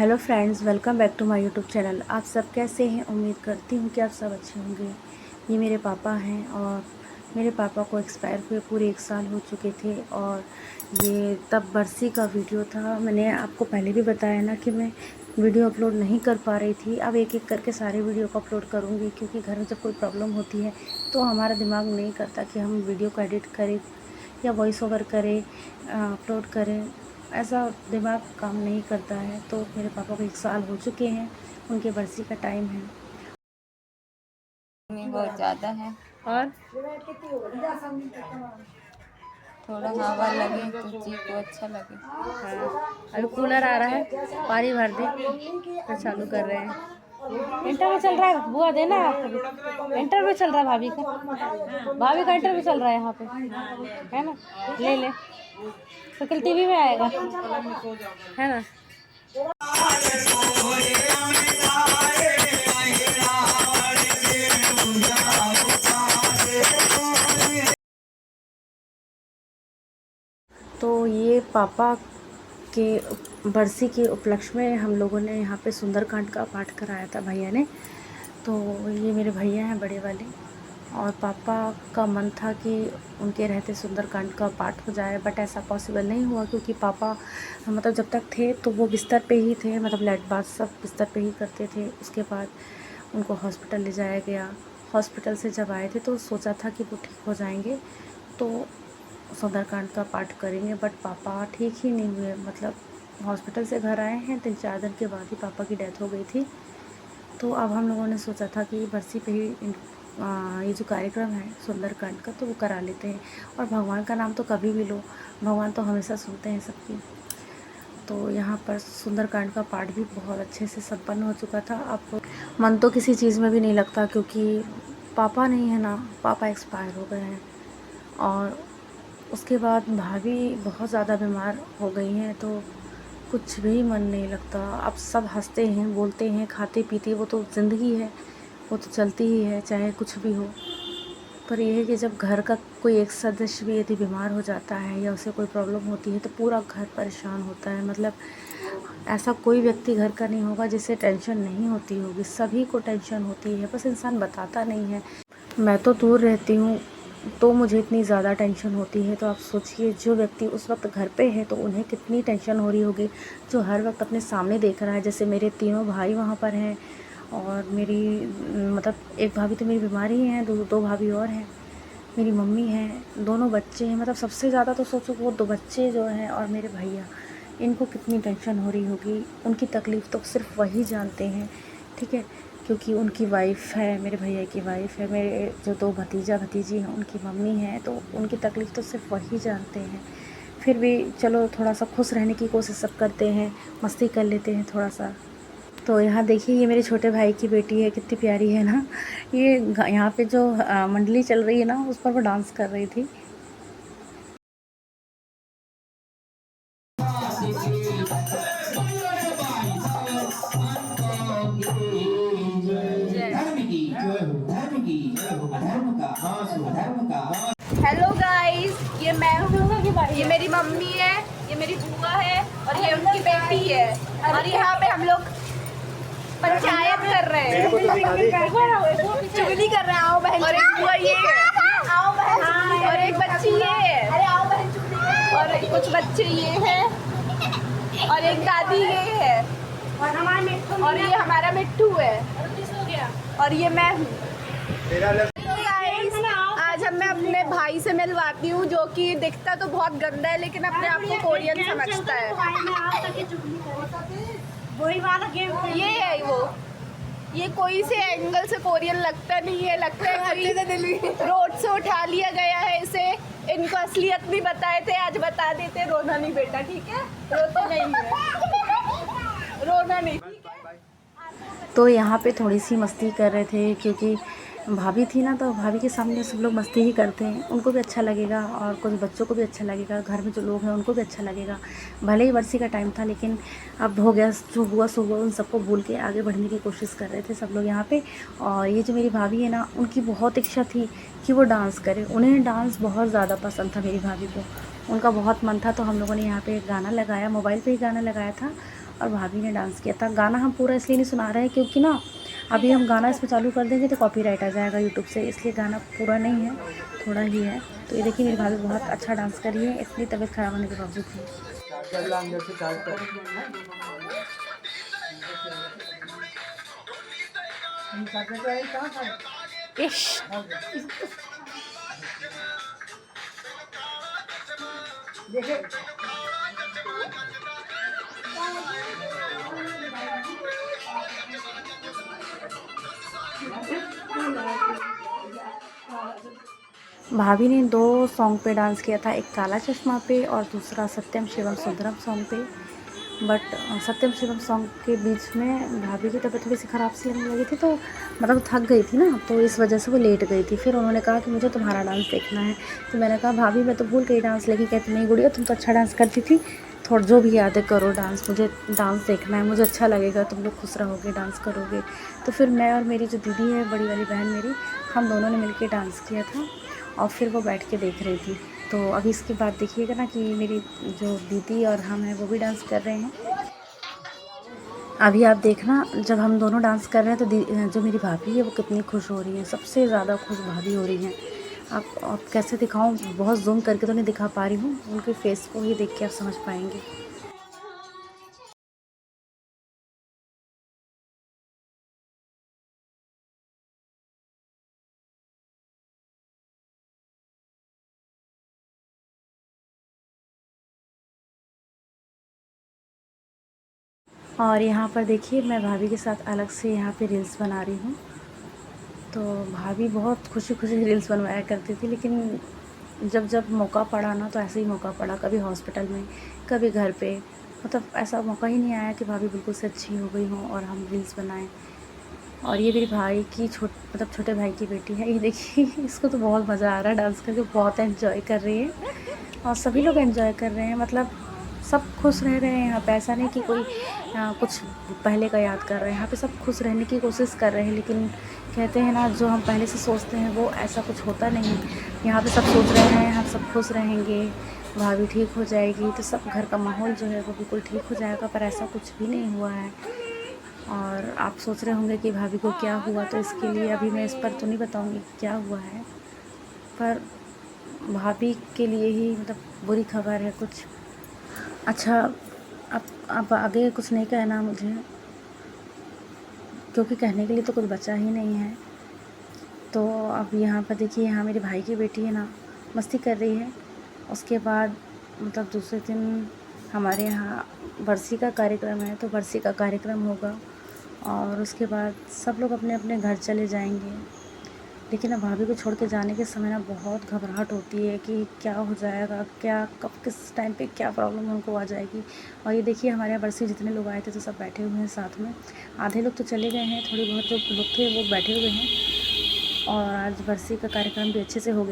Hello friends, welcome back to my YouTube channel. आप सब कैसे हैं? उम्मीद करती हूँ कि आप सब अच्छे होंगे। ये मेरे पापा हैं और मेरे पापा को एक्सपायर हुए पूरे 1 साल हो चुके थे। और ये तब बरसी का वीडियो था। मैंने आपको पहले भी बताया ना कि मैं वीडियो अपलोड नहीं कर पा रही थी। अब एक एक करके सारे वीडियो को अपलोड करूँगी, क्योंकि घर में जब कोई प्रॉब्लम होती है तो हमारा दिमाग नहीं करता कि हम वीडियो को एडिट करें या वॉइस ओवर करें, अपलोड करें। ऐसा दिमाग काम नहीं करता है। तो मेरे पापा को 1 साल हो चुके हैं, उनके बरसी का टाइम है। बहुत ज़्यादा है और थोड़ा हवा लगे तो जी को अच्छा लगे। हाँ, अभी कूलर आ रहा है, पानी भर दे फिर चालू कर रहे हैं। इंटरव्यू चल रहा है, बुआ देना आपको। इंटरव्यू चल रहा है भाभी का इंटरव्यू चल रहा है यहाँ पे, है ना? ले ले, तो कल टीवी में आएगा, है ना? तो ये पापा के बरसी के उपलक्ष्य में हम लोगों ने यहाँ पे सुंदरकांड का पाठ कराया था भैया ने। तो ये मेरे भैया हैं बड़े वाले, और पापा का मन था कि उनके रहते सुंदरकांड का पाठ हो जाए, बट ऐसा पॉसिबल नहीं हुआ, क्योंकि पापा मतलब जब तक थे तो वो बिस्तर पे ही थे, मतलब लेट बाथ सब बिस्तर पे ही करते थे। उसके बाद उनको हॉस्पिटल ले जाया गया। हॉस्पिटल से जब आए थे तो सोचा था कि वो ठीक हो जाएंगे तो सुंदरकांड का पाठ करेंगे, बट पापा ठीक ही नहीं हुए। मतलब हॉस्पिटल से घर आए हैं 3-4 दिन के बाद ही पापा की डेथ हो गई थी। तो अब हम लोगों ने सोचा था कि बरसी पे ही ये जो कार्यक्रम है सुंदरकांड का तो वो करा लेते हैं। और भगवान का नाम तो कभी भी लो, भगवान तो हमेशा सुनते हैं सबकी। तो यहाँ पर सुंदरकांड का पाठ भी बहुत अच्छे से संपन्न हो चुका था। अब मन तो किसी चीज़ में भी नहीं लगता, क्योंकि पापा नहीं है ना, पापा एक्सपायर हो गए हैं। और उसके बाद भाभी बहुत ज़्यादा बीमार हो गई हैं, तो कुछ भी मन नहीं लगता। अब सब हंसते हैं, बोलते हैं, खाते पीते, वो तो ज़िंदगी है, वो तो चलती ही है चाहे कुछ भी हो। पर यह है कि जब घर का कोई एक सदस्य भी यदि बीमार हो जाता है या उसे कोई प्रॉब्लम होती है तो पूरा घर परेशान होता है। मतलब ऐसा कोई व्यक्ति घर का नहीं होगा जिसे टेंशन नहीं होती होगी, सभी को टेंशन होती है, बस इंसान बताता नहीं है। मैं तो दूर रहती हूँ तो मुझे इतनी ज़्यादा टेंशन होती है, तो आप सोचिए जो व्यक्ति उस वक्त घर पे है तो उन्हें कितनी टेंशन हो रही होगी, जो हर वक्त अपने सामने देख रहा है। जैसे मेरे तीनों भाई वहाँ पर हैं, और मेरी मतलब एक भाभी तो मेरी बीमारी ही है, दो भाभी और हैं, मेरी मम्मी है, दोनों बच्चे हैं। मतलब सबसे ज़्यादा तो सोचो वो 2 बच्चे जो हैं और मेरे भैया, इनको कितनी टेंशन हो रही होगी। उनकी तकलीफ़ तो सिर्फ वही जानते हैं, ठीक है? क्योंकि उनकी वाइफ़ है, मेरे भैया की वाइफ़ है, मेरे जो 2 भतीजा भतीजी हैं उनकी मम्मी हैं, तो उनकी तकलीफ़ तो सिर्फ वही जानते हैं। फिर भी चलो थोड़ा सा खुश रहने की कोशिश सब करते हैं, मस्ती कर लेते हैं थोड़ा सा। तो यहाँ देखिए ये मेरे छोटे भाई की बेटी है, कितनी प्यारी है ना। ये यहाँ पे जो मंडली चल रही है ना, उस पर वो डांस कर रही थी। हेलो गाइस, ये मैं हूँ, ये मेरी मम्मी है, ये मेरी बुआ है और ये उनकी बेटी है। और यहाँ पे हम लोग पंचायत कर रहे हैं, चुगली कर रहे हैं। आओ बहन, और एक बुआ ये है, आओ बहन, और एक बच्ची ये है, अरे आओ बहन चुगली, और कुछ बच्चे ये हैं, और एक दादी ये है, और ये हमारा मिट्टू है, और ये मैं हूँ। आज हम मैं अपने भाई से मिलवाती हूँ, जो कि दिखता तो बहुत गंदा है लेकिन अपने आप को कोरियन समझता है। ये है वो, ये कोई से एंगल से कोरियन लगता नहीं है, लगता है रोड से उठा लिया गया है इसे। इनको असलियत भी बताए थे, आज बता देते। रोना नहीं बेटा, ठीक है? रोते नहीं है, रोना नहीं, ठीक है? तो यहाँ पे थोड़ी सी मस्ती कर रहे थे, क्योंकि भाभी थी ना, तो भाभी के सामने सब लोग मस्ती ही करते हैं, उनको भी अच्छा लगेगा और कुछ बच्चों को भी अच्छा लगेगा, घर में जो लोग हैं उनको भी अच्छा लगेगा। भले ही बरसी का टाइम था, लेकिन अब हो गया, जो हुआ सो हुआ, उन सबको भूल के आगे बढ़ने की कोशिश कर रहे थे सब लोग यहाँ पे। और ये जो मेरी भाभी है ना, उनकी बहुत इच्छा थी कि वो डांस करें, उन्हें डांस बहुत ज़्यादा पसंद था मेरी भाभी को, उनका बहुत मन था। तो हम लोगों ने यहाँ पर गाना लगाया, मोबाइल पर ही गाना लगाया था, और भाभी ने डांस किया था। गाना हम पूरा इसलिए नहीं सुना रहे हैं क्योंकि ना अभी हम गाना इसमें चालू कर देंगे तो कॉपीराइट आ जाएगा यूट्यूब से, इसलिए गाना पूरा नहीं है, थोड़ा ही है। तो ये देखिए मेरी भाभी बहुत अच्छा डांस कर रही है इतनी तबीयत ख़राब होने के बावजूद भी। इश भाभी ने 2 सॉन्ग पे डांस किया था, एक काला चश्मा पे और दूसरा सत्यम शिवम सुंदरम सॉन्ग पे। बट सत्यम शिवम सॉन्ग के बीच में भाभी की तबीयत थोड़ी सी ख़राब सी लगने लगी थी, तो मतलब थक गई थी ना, तो इस वजह से वो लेट गई थी। फिर उन्होंने कहा कि मुझे तुम्हारा डांस देखना है। तो मैंने कहा भाभी मैं तो भूल गई डांस, लेकिन कहती नहीं गुड़िया तुम तो अच्छा डांस करती थी, थोड़ा जो भी याद है करो डांस, मुझे डांस देखना है, मुझे अच्छा लगेगा, तुम लोग खुश रहोगे डांस करोगे। तो फिर मैं और मेरी जो दीदी है, बड़ी वाली बहन मेरी, हम दोनों ने मिलकर डांस किया था और फिर वो बैठ के देख रही थी। तो अभी इसके बाद देखिएगा ना कि मेरी जो दीदी और हम हैं वो भी डांस कर रहे हैं। अभी आप देखना जब हम दोनों डांस कर रहे हैं तो जो मेरी भाभी है वो कितनी खुश हो रही है, सबसे ज़्यादा खुश भाभी हो रही हैं। आप कैसे दिखाऊं, बहुत जूम करके तो नहीं दिखा पा रही हूँ, उनके फेस को ही देख के आप समझ पाएंगे। और यहाँ पर देखिए मैं भाभी के साथ अलग से यहाँ पे रील्स बना रही हूँ। तो भाभी बहुत खुशी खुशी रील्स बनवाया करती थी, लेकिन जब जब मौका पड़ा ना तो ऐसे ही मौका पड़ा, कभी हॉस्पिटल में कभी घर पे, मतलब ऐसा मौका ही नहीं आया कि भाभी बिल्कुल से अच्छी हो गई हों और हम रील्स बनाएं। और ये मेरे भाई की मतलब छोटे भाई की बेटी है, ये देखिए इसको तो बहुत मज़ा आ रहा है डांस करके, बहुत एंजॉय कर रही है और सभी लोग एंजॉय कर रहे हैं, मतलब सब खुश रह रहे हैं यहाँ पे। ऐसा नहीं कि कोई कुछ पहले का याद कर रहे हैं, यहाँ पे सब खुश रहने की कोशिश कर रहे हैं। लेकिन कहते हैं ना जो हम पहले से सोचते हैं वो ऐसा कुछ होता नहीं। यहाँ पे सब सोच रहे हैं हम सब खुश रहेंगे, भाभी ठीक हो जाएगी, तो सब घर का माहौल जो है वो बिल्कुल ठीक हो जाएगा, पर ऐसा कुछ भी नहीं हुआ है। और आप सोच रहे होंगे कि भाभी को क्या हुआ, तो इसके लिए अभी मैं इस पर तो नहीं बताऊँगी क्या हुआ है, पर भाभी के लिए ही मतलब बुरी खबर है कुछ। अच्छा अब आगे कुछ नहीं कहना मुझे, क्योंकि कहने के लिए तो कुछ बचा ही नहीं है। तो अब यहाँ पर देखिए, यहाँ मेरे भाई की बेटी है ना मस्ती कर रही है। उसके बाद मतलब दूसरे दिन हमारे यहाँ बरसी का कार्यक्रम है, तो बरसी का कार्यक्रम होगा और उसके बाद सब लोग अपने अपने घर चले जाएंगे। लेकिन अब भाभी को छोड़ के जाने के समय ना बहुत घबराहट होती है कि क्या हो जाएगा, क्या कब किस टाइम पे क्या प्रॉब्लम उनको आ जाएगी। और ये देखिए हमारे यहाँ बरसी जितने लोग आए थे तो सब बैठे हुए हैं साथ में, आधे लोग तो चले गए हैं, थोड़े बहुत जो लोग थे वो बैठे हुए हैं। और आज बरसी का कार्यक्रम भी अच्छे से हो गया।